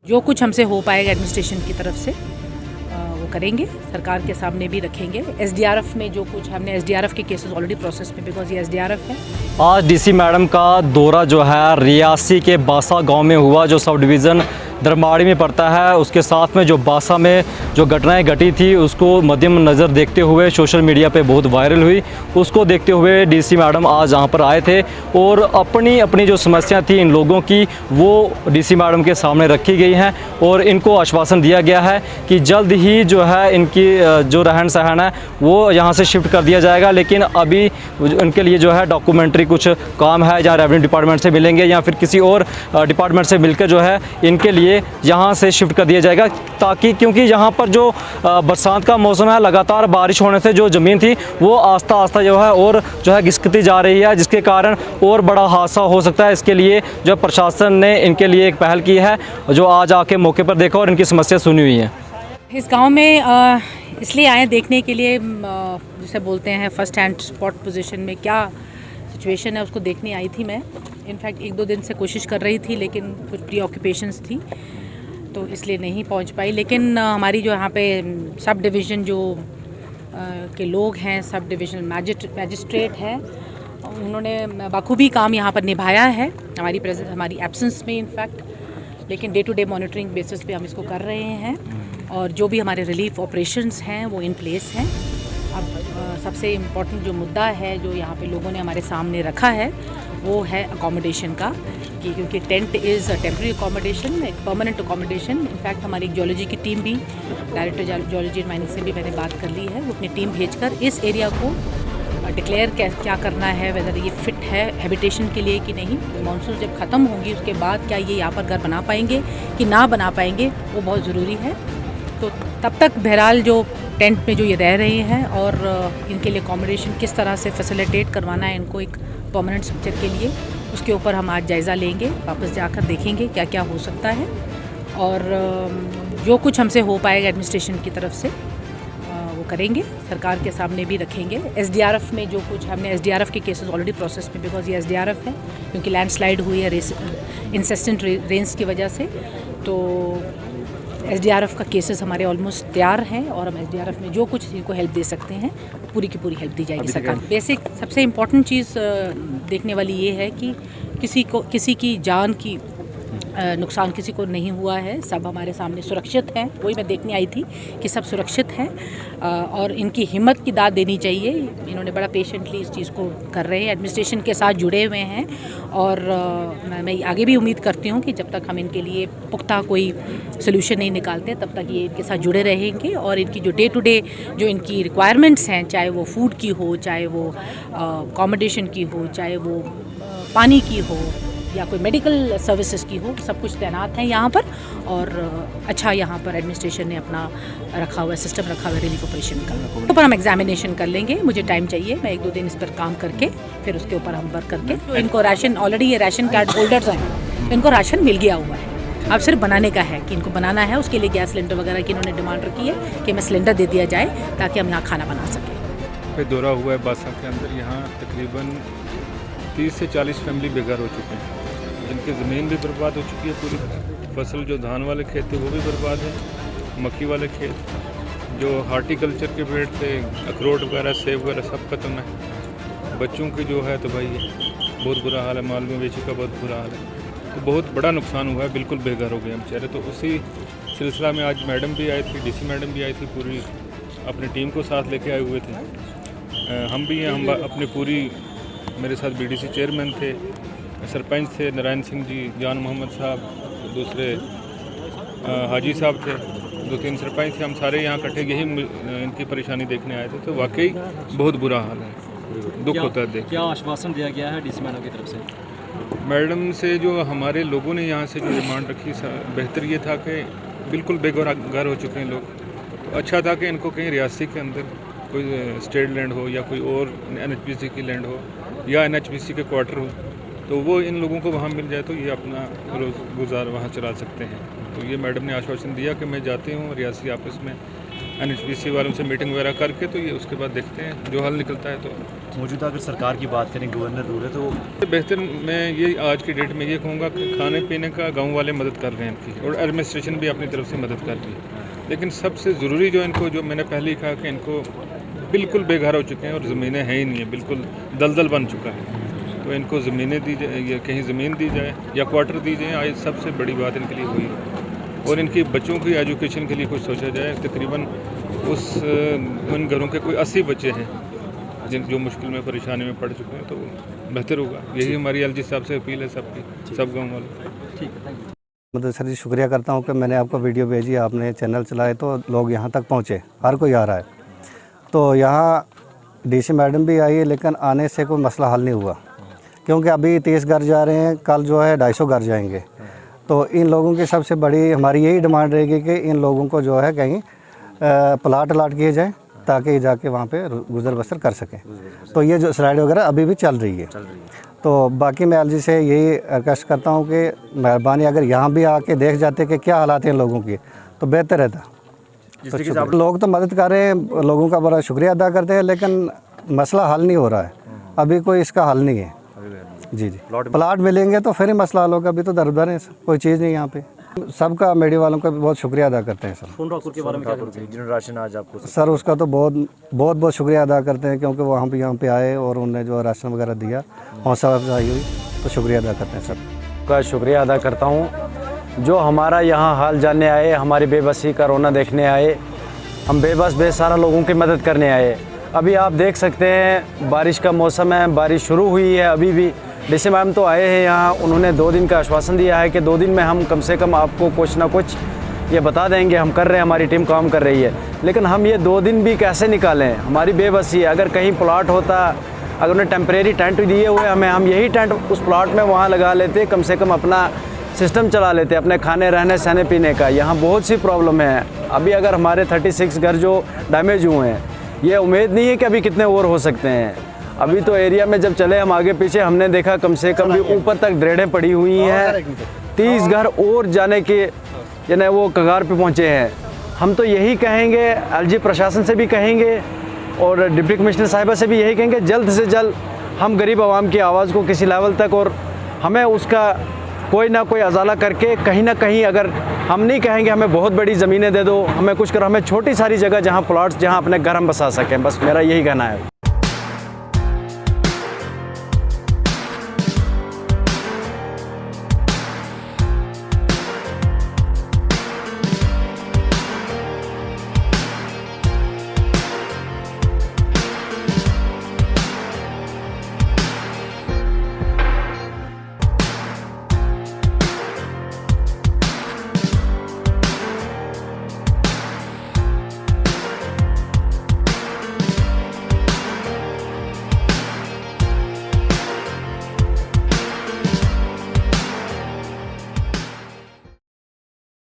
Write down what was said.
जो कुछ हमसे हो पाएगा एडमिनिस्ट्रेशन की तरफ से वो करेंगे, सरकार के सामने भी रखेंगे। एसडीआरएफ में जो कुछ हमने एसडीआरएफ के केसेस ऑलरेडी प्रोसेस में, बिकॉज ये एसडीआरएफ है। आज डीसी मैडम का दौरा जो है रियासी के बासा गांव में हुआ, जो सब डिवीज़न धर्माड़ी में पड़ता है। उसके साथ में जो बासा में जो घटनाएं घटी थी उसको मद्देम नज़र देखते हुए सोशल मीडिया पे बहुत वायरल हुई। उसको देखते हुए डीसी मैडम आज यहाँ पर आए थे और अपनी अपनी जो समस्या थी इन लोगों की वो डीसी मैडम के सामने रखी गई हैं और इनको आश्वासन दिया गया है कि जल्द ही जो है इनकी जो रहन सहन है वो यहाँ से शिफ्ट कर दिया जाएगा। लेकिन अभी उनके लिए जो है डॉक्यूमेंट्री कुछ काम है, जहाँ रेवेन्यू डिपार्टमेंट से मिलेंगे या फिर किसी और डिपार्टमेंट से मिलकर जो है इनके लिए यहाँ से शिफ्ट कर दिया जाएगा, ताकि क्योंकि यहाँ पर जो बरसात का मौसम है, लगातार बारिश होने से जो ज़मीन थी वो आस्ता आस्ता जो है और जो है घिसकती जा रही है, जिसके कारण और बड़ा हादसा हो सकता है। इसके लिए जो प्रशासन ने इनके लिए एक पहल की है, जो आज आके मौके पर देखा और इनकी समस्या सुनी हुई है। इस गांव में इसलिए आए देखने के लिए, जिसे बोलते हैं फर्स्ट हैंड स्पॉट पोजीशन में क्या सिचुएशन है उसको देखने आई थी मैं। इनफैक्ट 1-2 दिन से कोशिश कर रही थी, लेकिन कुछ प्री ऑक्यूपेशंस थी तो इसलिए नहीं पहुंच पाई। लेकिन हमारी जो यहाँ पे सब डिवीज़न जो के लोग हैं, सब डिवीज़न मैजिस्ट्रेट है, उन्होंने बखूबी काम यहाँ पर निभाया है हमारी एब्सेंस में इनफैक्ट। लेकिन day to day monitoring basis पे हम इसको कर रहे हैं और जो भी हमारे रिलीफ ऑपरेशंस हैं वो इन प्लेस हैं। अब सबसे इम्पॉर्टेंट जो मुद्दा है जो यहाँ पे लोगों ने हमारे सामने रखा है वो है अकोमोडेशन का, कि क्योंकि टेंट इज़ टेम्प्रेरी अकोमोडेशन, एक परमानेंट अकोमोडेशन। इनफैक्ट हमारी जियोलॉजी की टीम भी, डायरेक्टर जियोलॉजी एंड माइनिंग से भी मैंने बात कर ली है, वो अपनी टीम भेजकर इस एरिया को डिक्लेयर क्या करना है, वेदर ये फिट है हैबिटेशन के लिए कि नहीं। मानसून जब ख़त्म होंगी उसके बाद क्या ये यहाँ पर घर बना पाएंगे कि ना बना पाएंगे, वो बहुत ज़रूरी है। तो तब तक बहरहाल जो टेंट में जो ये रह रहे हैं और इनके लिए अकोमोडेशन किस तरह से फैसिलिटेट करवाना है इनको एक परमानेंट स्ट्रक्चर के लिए, उसके ऊपर हम आज जायज़ा लेंगे, वापस जाकर देखेंगे क्या क्या हो सकता है और जो कुछ हमसे हो पाएगा एडमिनिस्ट्रेशन की तरफ से वो करेंगे, सरकार के सामने भी रखेंगे। एसडीआरएफ में जो कुछ हमने एसडीआरएफ के केसेस ऑलरेडी प्रोसेस में, बिकॉज ये एसडीआरएफ है, क्योंकि लैंडस्लाइड हुई है इंसेस्टेंट रेन्स की वजह से, तो एसडीआरएफ का केसेस हमारे ऑलमोस्ट तैयार हैं और हम एसडीआरएफ में जो कुछ इनको हेल्प दे सकते हैं पूरी की पूरी हेल्प दी जाएगी सरकार। बेसिक सबसे इम्पोर्टेंट चीज़ देखने वाली ये है कि किसी की जान की नुकसान किसी को नहीं हुआ है, सब हमारे सामने सुरक्षित हैं। वही मैं देखने आई थी कि सब सुरक्षित हैं और इनकी हिम्मत की दाद देनी चाहिए। इन्होंने बड़ा पेशेंटली इस चीज़ को कर रहे हैं, एडमिनिस्ट्रेशन के साथ जुड़े हुए हैं और मैं आगे भी उम्मीद करती हूँ कि जब तक हम इनके लिए पुख्ता कोई सोल्यूशन नहीं निकालते तब तक ये इनके साथ जुड़े रहेंगे और इनकी जो डे टू डे जो इनकी रिक्वायरमेंट्स हैं, चाहे वो फूड की हो, चाहे वो अकोमोडेशन की हो, चाहे वो पानी की हो या कोई मेडिकल सर्विसेज की हो, सब कुछ तैनात हैं यहाँ पर और अच्छा यहाँ पर एडमिनिस्ट्रेशन ने अपना रखा हुआ सिस्टम रखा हुआ रिलीफ ऑपरेशन का। तो पर हम एग्जामिनेशन कर लेंगे, मुझे टाइम चाहिए, मैं 1-2 दिन इस पर काम करके फिर उसके ऊपर हम वर्क करके इनको राशन, ऑलरेडी ये राशन कार्ड होल्डर्स हैं, इनको राशन मिल गया हुआ है, अब सिर्फ बनाने का है कि इनको बनाना है। उसके लिए गैस सिलेंडर वगैरह की इन्होंने डिमांड रखी है कि हमें सिलेंडर दे दिया जाए ताकि हम यहाँ खाना बना सकें। पे दौरा हुआ है बासा के अंदर, यहाँ तकरीबन 30 से 40 फैमिली बेघर हो चुके हैं, जिनकी ज़मीन भी बर्बाद हो चुकी है, पूरी फसल जो धान वाले खेत थे वो भी बर्बाद है, मक्की वाले खेत, जो हार्टिकल्चर के पेड़ थे, अखरोट वगैरह, सेब वगैरह सब खत्म है। बच्चों की जो है तो भाई बहुत बुरा हाल है, माल मवेशी का बहुत बुरा हाल है, तो बहुत बड़ा नुकसान हुआ है, बिल्कुल बेघर हो गए हम बेचारे। तो उसी सिलसिला में आज मैडम भी आई थी, डीसी मैडम भी आई थी, पूरी अपनी टीम को साथ लेके आए हुए थे। हम भी हैं, हम अपनी पूरी, मेरे साथ बीडीसी चेयरमैन थे, सरपंच थे नारायण सिंह जी, जान मोहम्मद साहब, दूसरे हाजी साहब थे, 2-3 सरपंच थे, हम सारे यहाँ इकट्ठे यही इनकी परेशानी देखने आए थे। तो वाकई बहुत बुरा हाल है, दुख होता है देख। क्या आश्वासन दिया गया है डीसी मैडम की तरफ से? मैडम से जो हमारे लोगों ने यहाँ से जो डिमांड रखी, बेहतर ये था कि बिल्कुल बेघर हो चुके हैं लोग, तो अच्छा था कि इनको कहीं रियासी के अंदर कोई स्टेट लैंड हो या कोई और NHPC की लैंड हो या NHPC के क्वार्टर हो, तो वो इन लोगों को वहाँ मिल जाए तो ये अपना रोज़ गुजार वहाँ चला सकते हैं। तो ये मैडम ने आश्वासन दिया कि मैं जाती हूँ रियासी ऑफिस में NHPC वालों से मीटिंग वगैरह करके, तो ये उसके बाद देखते हैं जो हल निकलता है तो मौजूदा अगर सरकार की बात करें, गवर्नर रूल है तो बेहतर मैं ये आज की डेट में ये कहूँगा कि खाने पीने का गांव वाले मदद कर रहे हैं इनकी, और एडमिनिस्ट्रेशन भी अपनी तरफ से मदद कर रही है। लेकिन सबसे ज़रूरी जो इनको, जो मैंने पहले ही कहा कि इनको बिल्कुल बेघर हो चुके हैं और ज़मीनें हैं ही नहीं है, बिल्कुल दलदल बन चुका है। तो इनको ज़मीनें दी जाए, या कहीं ज़मीन दी जाए या क्वार्टर दी जाए, आज सबसे बड़ी बात इनके लिए हुई है। और इनकी बच्चों की एजुकेशन के लिए कुछ सोचा जाए। तकरीबन उन घरों के कोई 80 बच्चे हैं जो मुश्किल में, परेशानी में पड़ चुके हैं, तो बेहतर होगा। यही हमारी एलजी साहब से अपील है सबकी, सब गाँव वालों। ठीक है, मतलब सर जी शुक्रिया करता हूँ कि मैंने आपको वीडियो भेजी, आपने चैनल चलाए तो लोग यहाँ तक पहुँचे, हर कोई आ रहा है। तो यहाँ डीसी मैडम भी आई है, लेकिन आने से कोई मसला हल नहीं हुआ, क्योंकि अभी 30 घर जा रहे हैं, कल जो है 250 घर जाएंगे। तो इन लोगों की सबसे बड़ी हमारी यही डिमांड रहेगी कि इन लोगों को जो है कहीं प्लाट अलाट किए जाएँ, ताकि जाके वहाँ पे गुजर बसर कर सकें। तो ये जो स्लाइड वगैरह अभी भी चल रही है। तो बाकी मैं एलजी से यही रिक्वेस्ट करता हूँ कि मेहरबानी अगर यहाँ भी आके देख जाते कि क्या हालात हैं लोगों की, तो बेहतर रहता। तो लोग तो मदद कर रहे हैं, लोगों का बड़ा शुक्रिया अदा करते हैं, लेकिन मसला हल नहीं हो रहा है, अभी कोई इसका हल नहीं है। जी प्लाट मिलेंगे तो फिर ही मसला हल होगा, अभी तो दर है, कोई चीज़ नहीं यहाँ पे। सबका मीडिया वालों का भी बहुत शुक्रिया अदा करते हैं सर। सोनरापुर के बारे में क्या कहेंगे? जिन्होंने राशन आज आपको सर उसका तो बहुत शुक्रिया अदा करते हैं, क्योंकि वो हम यहाँ पे आए और उन्होंने जो राशन वगैरह दिया, हौसला अफजाई हुई, तो शुक्रिया अदा करते हैं सर। का शुक्रिया अदा करता हूँ जो हमारा यहाँ हाल जानने आए, हमारी बेबसी का रोना देखने आए। हम बेबस बेसहारा लोगों की मदद करने आए। अभी आप देख सकते हैं बारिश का मौसम है, बारिश शुरू हुई है। अभी भी डीसी मैम तो आए हैं यहाँ, उन्होंने 2 दिन का आश्वासन दिया है कि 2 दिन में हम कम से कम आपको कुछ ना कुछ ये बता देंगे, हम कर रहे हैं, हमारी टीम काम कर रही है। लेकिन हम ये 2 दिन भी कैसे निकालें, हमारी बेबसी है। अगर कहीं प्लाट होता, अगर उन्हें टेम्परेरी टेंट दिए हुए हमें, हम यही टेंट उस प्लाट में वहाँ लगा लेते, कम से कम अपना सिस्टम चला लेते, अपने खाने रहने सहने पीने का। यहाँ बहुत सी प्रॉब्लम है। अभी अगर हमारे 36 घर जो डैमेज हुए हैं, ये उम्मीद नहीं है कि अभी कितने और हो सकते हैं। अभी तो एरिया में जब चले हम आगे पीछे, हमने देखा कम से कम भी ऊपर तक दरेड़ें पड़ी हुई हैं। 30 घर और जाने के यानी वो कगार पे पहुँचे हैं। हम तो यही कहेंगे, एलजी प्रशासन से भी कहेंगे और डिप्टी कमिश्नर साहिबा से भी यही कहेंगे, जल्द से जल्द हम गरीब आवाम की आवाज़ को किसी लेवल तक, और हमें उसका कोई ना कोई अजाला करके कहीं ना कहीं, अगर हम नहीं कहेंगे हमें बहुत बड़ी ज़मीनें दे दो, हमें कुछ करो, हमें छोटी सारी जगह जहाँ प्लॉट्स, जहाँ अपने घर हम बसा सकें। बस मेरा यही कहना है।